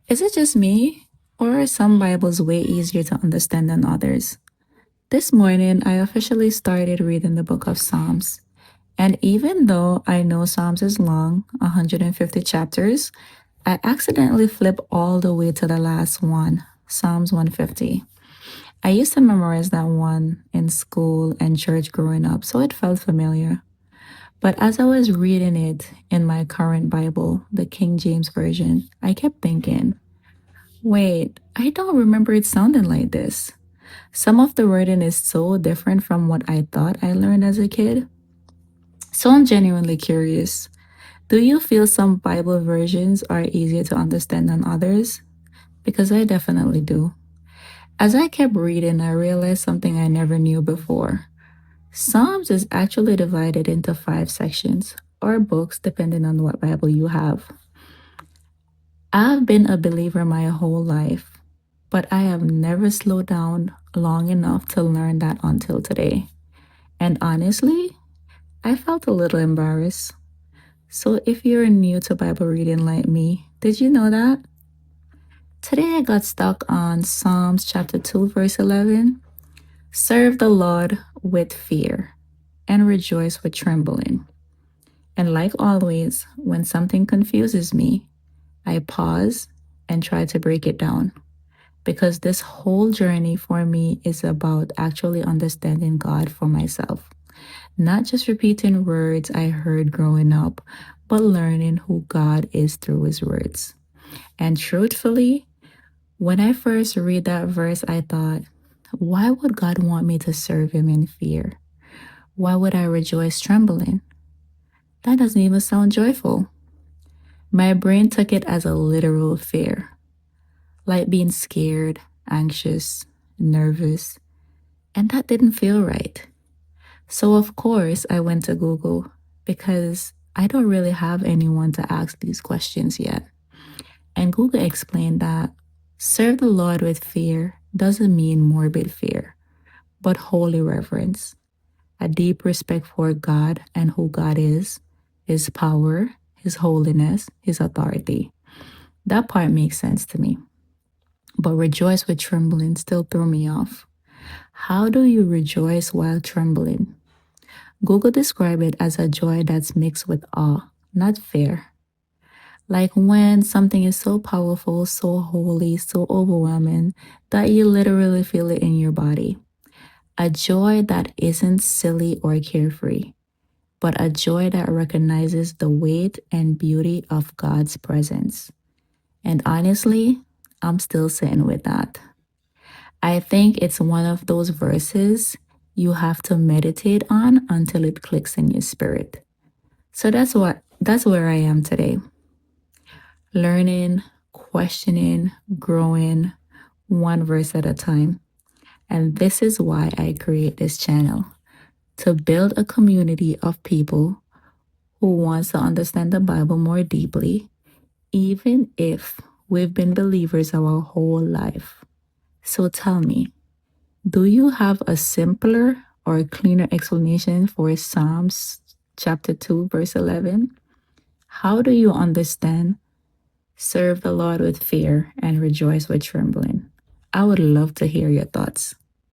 Is it just me, or are some Bibles way easier to understand than others? This morning, I officially started reading the book of Psalms. And even though I know Psalms is long, 150 chapters, I accidentally flipped all the way to the last one, Psalms 150. I used to memorize that one in school and church growing up, so it felt familiar. But as I was reading it in my current Bible, the King James Version, I kept thinking, wait, I don't remember it sounding like this. Some of the wording is so different from what I thought I learned as a kid. So I'm genuinely curious. Do you feel some Bible versions are easier to understand than others? Because I definitely do. As I kept reading, I realized something I never knew before. Psalms is actually divided into five sections, or books, depending on what Bible you have. I've been a believer my whole life, but I have never slowed down long enough to learn that until today. And honestly, I felt a little embarrassed. So if you're new to Bible reading like me, did you know that? Today I got stuck on Psalms chapter 2, verse 11. Serve the Lord with fear and rejoice with trembling. And like always, when something confuses me, I pause and try to break it down. Because this whole journey for me is about actually understanding God for myself. Not just repeating words I heard growing up, but learning who God is through His words. And truthfully, when I first read that verse, I thought, why would God want me to serve Him in fear? Why would I rejoice trembling? That doesn't even sound joyful. My brain took it as a literal fear, like being scared, anxious, nervous, and that didn't feel right. So, of course, I went to Google because I don't really have anyone to ask these questions yet. And Google explained that serve the Lord with fear doesn't mean morbid fear, but holy reverence, a deep respect for God and who God is, His power, His holiness, His authority. That part makes sense to me. But rejoice with trembling still threw me off. How do you rejoice while trembling? Google described it as a joy that's mixed with awe, not fear. Like when something is so powerful, so holy, so overwhelming that you literally feel it in your body. A joy that isn't silly or carefree, but a joy that recognizes the weight and beauty of God's presence. And honestly, I'm still sitting with that. I think it's one of those verses you have to meditate on until it clicks in your spirit. So that's where I am today. Learning, questioning, growing one verse at a time. And this is why I create this channel, to build a community of people who wants to understand the Bible more deeply, even if we've been believers our whole life. So tell me, do you have a simpler or cleaner explanation for Psalms chapter 2, verse 11? How do you understand serve the Lord with fear and rejoice with trembling? I would love to hear your thoughts.